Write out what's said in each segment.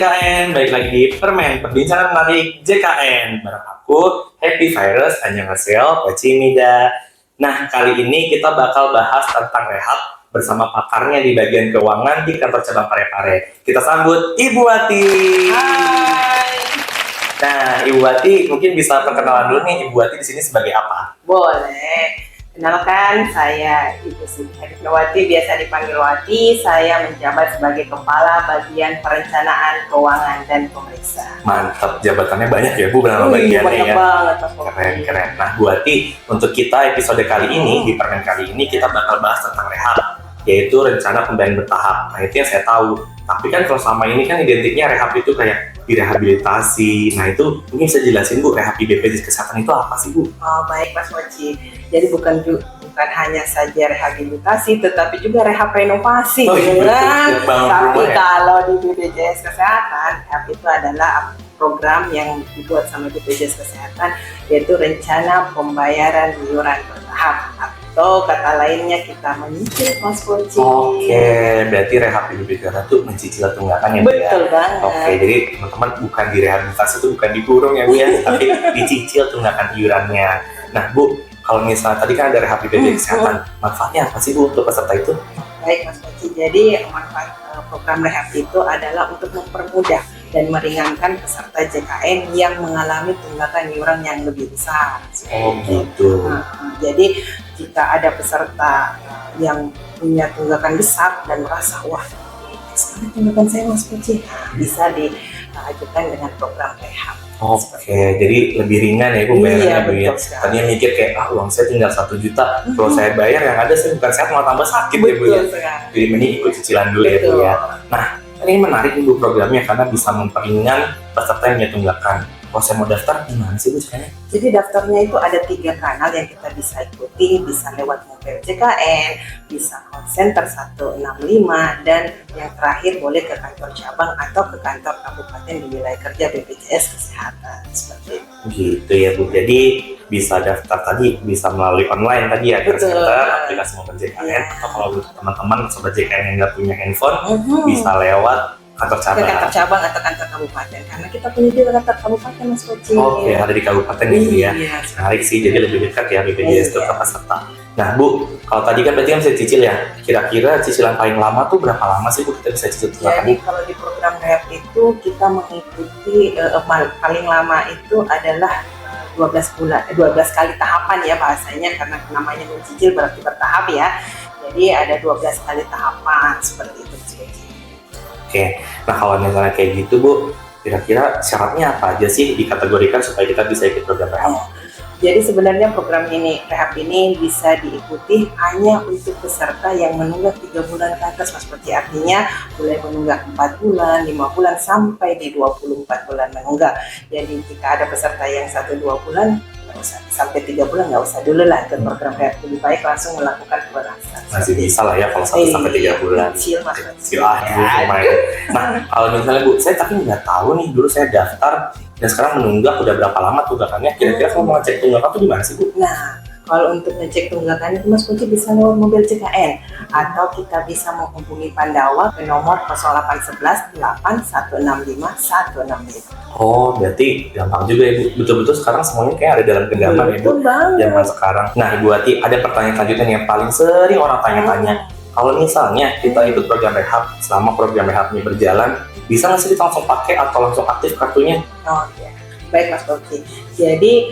JKN, balik lagi di Permen, perbincangan menarik JKN. Bareng aku, Happy Virus, annyeonghaseyo, Pochimida. Nah, kali ini kita bakal bahas tentang rehab bersama pakarnya di bagian keuangan di kantor cabang Parepare. Kita sambut Ibu Wati. Hai. Nah, Ibu Wati mungkin bisa perkenalan dulu nih, Ibu Wati di sini sebagai apa? Boleh. Kenalkan, saya Ibu Siti Hadifnawati, biasa dipanggil Wati. Saya menjabat sebagai Kepala Bagian Perencanaan Keuangan dan Pemeriksa. Mantap, jabatannya banyak ya Bu, berapa bagiannya banyak ya? banget, Mas Bobi. Keren. Nah, Bu Wati, untuk kita episode kali ini, di Permen kali ini kita bakal bahas tentang rehab, yaitu rencana pembayaran bertahap. Nah, itu yang saya tahu. Tapi kan kalau selama ini kan identiknya rehab itu kayak direhabilitasi. Nah, itu mungkin bisa jelasin Bu, rehab di BPJS Kesehatan itu apa sih Bu? Oh, baik Mas Waci. Jadi bukan hanya saja rehabilitasi, tetapi juga rehab renovasi. Tapi kalau di BPJS Kesehatan, rehab itu adalah program yang dibuat sama BPJS Kesehatan, yaitu rencana pembayaran iuran bertahap, atau kata lainnya kita menyicil, Mas Poci. Oke, berarti rehab di BPJS itu mencicil tunggakan ya Bu? Betul banget. Oke, jadi teman-teman bukan direhabilitasi itu bukan dikurung ya Bu ya, tapi dicicil tunggakan iurannya. Nah Bu, kalau misalnya tadi kan ada rehab di BPJS Kesehatan, manfaatnya apa sih Bu untuk peserta itu? Baik Mas Poci, jadi manfaat program rehab itu adalah untuk mempermudah dan meringankan peserta JKN yang mengalami tunggakan iuran yang lebih besar. Oh gitu. Jadi jika ada peserta yang punya tunggakan besar dan merasa wah sekarang tunggakan saya Mas Poci, bisa diajukan dengan program rehab. Oke, jadi lebih ringan ya Bu bayarnya Bu ya. Tadinya mikir kayak uang saya tinggal 1 juta, kalau saya bayar yang ada saya bukan sehat malah tambah sakit ya Bu ya. Jadi mending ikut cicilan dulu ya Bu ya. Nah, ini menarik nih Bu programnya karena bisa memperingan peserta yang punya tunggakan. Kalau saya mau daftar gimana sih Bu caranya? Jadi daftarnya itu ada 3 kanal yang kita bisa ikuti, bisa lewat mobil JKN, bisa call center 165, dan yang terakhir boleh ke kantor cabang atau ke kantor kabupaten di wilayah kerja BPJS Kesehatan, seperti itu. Gitu ya Bu, jadi bisa daftar tadi, bisa melalui online tadi ya, call center, aplikasi mobil JKN, atau kalau teman-teman sobat JKN yang nggak punya handphone, bisa lewat kantor cabang. Ke kantor cabang atau kantor kabupaten, karena kita punya juga kantor kabupaten Mas Poci. Oke, ada di kabupaten gitu ya. Menarik sih, jadi lebih dekat ya BPJS itu ke peserta. Nah Bu, kalau tadi kan berarti kan bisa cicil ya. Kira-kira cicilan paling lama tuh berapa lama sih Bu kita bisa cicil tunggakan? Jadi kalau di program rehab itu kita mengikuti paling lama itu adalah 12 bulan, 12 kali tahapan ya bahasanya, karena namanya mencicil berarti bertahap ya. Jadi ada 12 kali tahapan seperti itu. Oke, nah kalau misalnya kayak gitu Bu, kira-kira syaratnya apa aja sih dikategorikan supaya kita bisa ikut program rehab? Jadi sebenarnya program ini, rehab ini bisa diikuti hanya untuk peserta yang menunggak 3 bulan ke atas, Mas Poci. Artinya mulai menunggak 4 bulan, 5 bulan, sampai di 24 bulan menunggak. Jadi jika ada peserta yang 1-2 bulan, nggak usah, sampai 3 bulan nggak usah dulu lah ikut program rehab. Lebih baik langsung melakukan pelunasan. Masih bisa lah ya kalau 1-3 bulan. Kecil Mas Poci. Lumayan. Nah kalau misalnya Bu, saya tapi nggak tahu nih, dulu saya daftar dan sekarang menunggak udah berapa lama tunggakannya, kira-kira kalau mau ngecek tunggakan tuh gimana sih Bu? Nah, kalau untuk ngecek tunggakan itu Mas Poci bisa lewat mobil JKN, atau kita bisa menghubungi Pandawa ke nomor 0811 8165 165. Oh, berarti gampang juga ya Bu. Betul-betul sekarang semuanya kayak ada dalam genggaman ya Bu, zaman sekarang. Nah Ibu Wati, ada pertanyaan selanjutnya yang paling sering orang tanya-tanya. Kalau misalnya kita ikut program rehab, selama program rehab ini berjalan, bisa nggak sih kita langsung pakai atau langsung aktif kartunya? Oh ya, baik Mas Poci. Jadi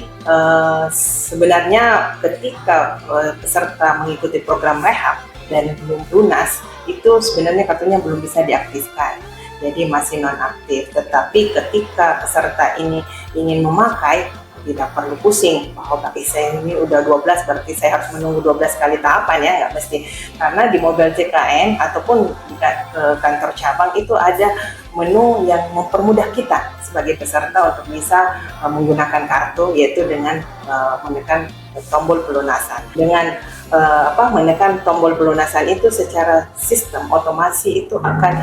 sebenarnya ketika peserta mengikuti program rehab dan belum lunas, itu sebenarnya kartunya belum bisa diaktifkan. Jadi masih nonaktif. Tetapi ketika peserta ini ingin memakai, tidak perlu pusing, tapi saya ini udah 12 berarti saya harus menunggu 12 kali tahapan ya, nggak mesti. Karena di mobil JKN ataupun ke kantor cabang itu ada menu yang mempermudah kita sebagai peserta untuk bisa menggunakan kartu, yaitu dengan menekan tombol pelunasan. Dengan menekan tombol pelunasan itu secara sistem otomasi itu akan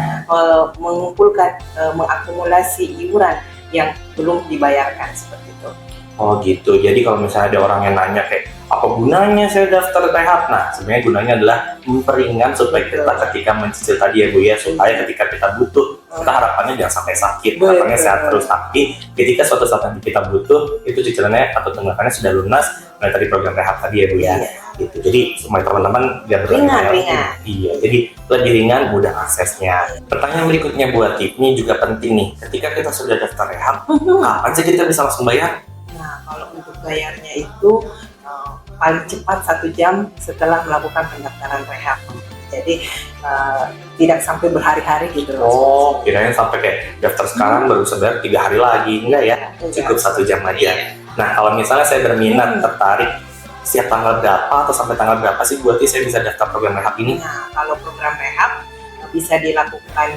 mengumpulkan, mengakumulasi iuran yang belum dibayarkan seperti itu. Oh gitu, jadi kalau misalnya ada orang yang nanya kayak apa gunanya saya daftar rehab? Nah sebenarnya gunanya adalah memperingan supaya kita ketika mencicil tadi ya Bu ya, supaya ketika kita butuh Kita harapannya jangan sampai sakit, harapannya sehat terus. Tapi ketika suatu saat nanti kita butuh, itu cicilannya atau tunggakannya sudah lunas. Nah tadi program rehab tadi ya Bu ya. Gitu. Jadi semua teman-teman biar ringan. Iya, jadi lebih ringan, mudah aksesnya. Pertanyaan berikutnya buat ini juga penting nih. Ketika kita sudah daftar rehab, kapan sih kita bisa langsung bayar? Nah, kalau untuk bayarnya itu paling cepat 1 jam setelah melakukan pendaftaran rehab. Jadi tidak sampai berhari-hari gitu. Oh, kirain sampai kayak daftar sekarang baru sebenarnya 3 hari lagi, enggak ya? Cukup 1 jam aja. Nah, kalau misalnya saya berminat, tertarik, setiap tanggal berapa atau sampai tanggal berapa sih berarti saya bisa daftar program rehab ini? Nah, kalau program rehab bisa dilakukan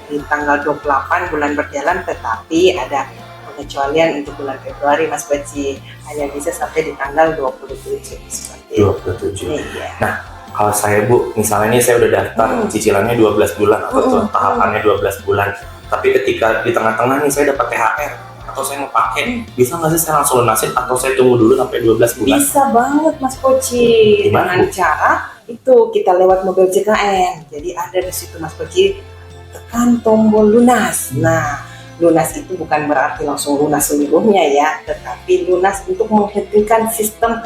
di tanggal 28 bulan berjalan, tetapi ada pengecualian untuk bulan Februari Mas Baci, hanya bisa sampai di tanggal 27 seperti 27. Iya. Nah, kalau saya Bu, misalnya ini saya udah daftar cicilannya 12 bulan atau tahapannya 12 bulan, tapi ketika di tengah-tengah nih saya dapat THR atau saya mau pakai, bisa nggak sih saya langsung lunasin atau saya tunggu dulu sampai 12 bulan? Bisa banget Mas Poci, dengan cara itu kita lewat mobil JKN. Jadi ada di situ Mas Poci, tekan tombol lunas. Nah, lunas itu bukan berarti langsung lunas seluruhnya ya, tetapi lunas untuk menghentikan sistem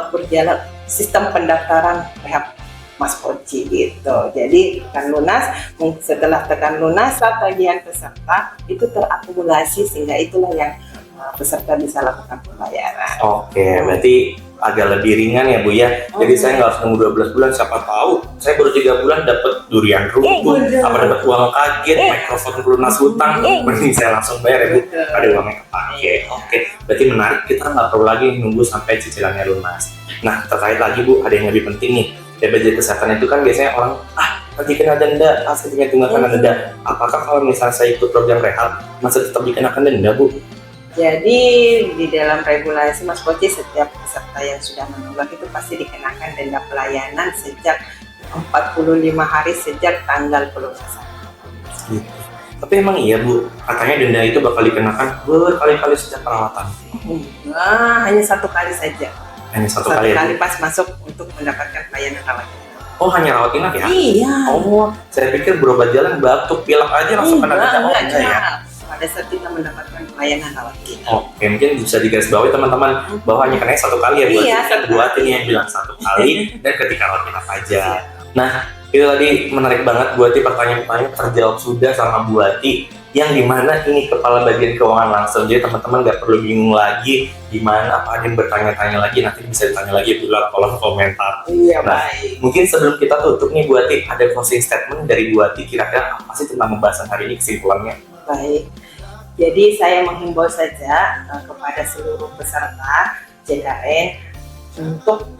berjalan sistem pendaftaran rehab Mas Poci gitu. Jadi tekan lunas, setelah tekan lunas tagihan peserta itu terakumulasi sehingga itulah yang peserta bisa lakukan pembayaran. Oke, berarti agak lebih ringan ya Bu ya. Jadi saya nggak harus nunggu 12 bulan, siapa tahu saya baru 3 bulan dapat durian runtuh, apa dapat uang kaget, mikrofon lunas hutang, mending saya langsung bayar ya Bu, ada uangnya kepake. Oke, berarti menarik, kita nggak perlu lagi nunggu sampai cicilannya lunas. Nah, terkait lagi Bu, ada yang lebih penting nih. BPJS Kesehatan itu kan biasanya orang, nanti kena denda, nanti tunggakan denda. Apakah kalau misalnya saya ikut program rehab, masih tetap dikenakan denda Bu? Jadi di dalam regulasi Mas Poci, setiap peserta yang sudah menunggak itu pasti dikenakan denda pelayanan sejak 45 hari sejak tanggal pelunasan. Gitu. Tapi emang iya Bu, katanya denda itu bakal dikenakan berkali-kali sejak perawatan. Hanya 1 kali saja. Hanya satu kali pas masuk untuk mendapatkan pelayanan rawat inap. Oh, hanya rawat inap ya? Iya. Oh, saya pikir berobat jalan, batuk, pilek aja langsung kena denda. Enggak ya. Pada saat kita mendapatkan pelayanan rawat inap. Oke, mungkin bisa digarisbawahi teman-teman bahwa hanya kena 1 kali ya buat buat ini yang bilang 1 kali dan ketika rawat inap aja. Nah, itu tadi menarik banget Buati, pertanyaan-pertanyaan terjawab sudah sama Buati, yang dimana ini kepala bagian keuangan langsung. Jadi teman-teman gak perlu bingung lagi gimana, apa ada yang bertanya-tanya lagi, nanti bisa ditanya lagi di kolom komentar. Iya, nah, baik. Mungkin sebelum kita tutup nih Buati, ada closing statement dari Buati, kira-kira apa sih tentang pembahasan hari ini, kesimpulannya? Baik, jadi saya menghimbau saja kepada seluruh peserta JKN untuk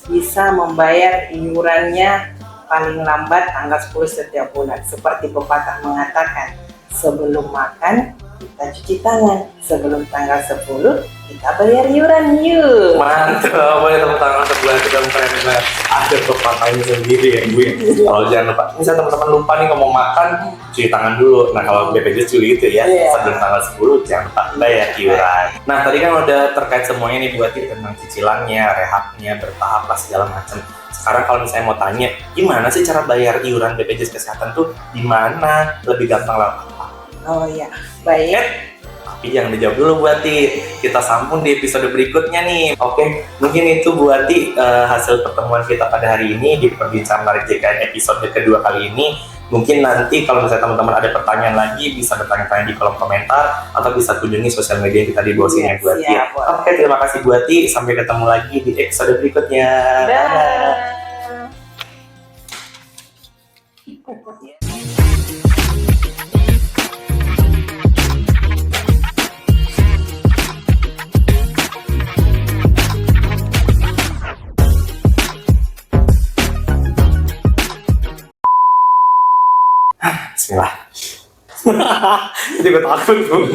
bisa membayar iurannya paling lambat tanggal 10 setiap bulan. Seperti pepatah mengatakan, sebelum makan kita cuci tangan, sebelum tanggal 10 kita bayar iuran yuk. Mantap, boleh tepuk tangan untuk Buati dan keren banget. Ada pepatahnya sendiri ya Bu. Kalau jangan lupa, misalnya teman-teman lupa nih ngomong makan, cuci tangan dulu. Nah kalau BPJS juga gitu ya, sebelum tanggal 10 jangan lupa bayar iuran. Nah tadi kan udah terkait semuanya nih Buati, tentang cicilannya, rehabnya, bertahap lah segala macam. Sekarang kalau misalnya mau tanya, gimana sih cara bayar iuran BPJS Kesehatan tuh? Gimana? Lebih gampang lah. Oh iya, baik. Tapi jangan dijawab dulu Buati, kita sambung di episode berikutnya nih. Oke, mungkin itu Buati hasil pertemuan kita pada hari ini di perbincangan menarik JKN episode kedua kali ini. Mungkin nanti kalau misalnya teman-teman ada pertanyaan lagi, bisa bertanya-tanya di kolom komentar atau bisa kunjungi sosial media kita di bawah sini Buati. Oke, terima kasih Buati, sampai ketemu lagi di episode berikutnya. Dadah. Bismillah. Jadi gue takut tuh.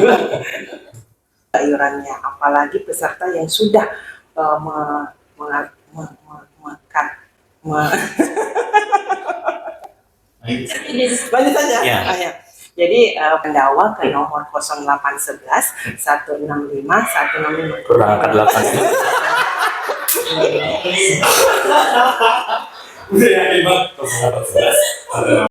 Iurannya, apalagi peserta yang sudah lanjut saja. Ya. Jadi pendakwa ke nomor 0811 165 165. Kurang angka 8. Udah ya, 0811.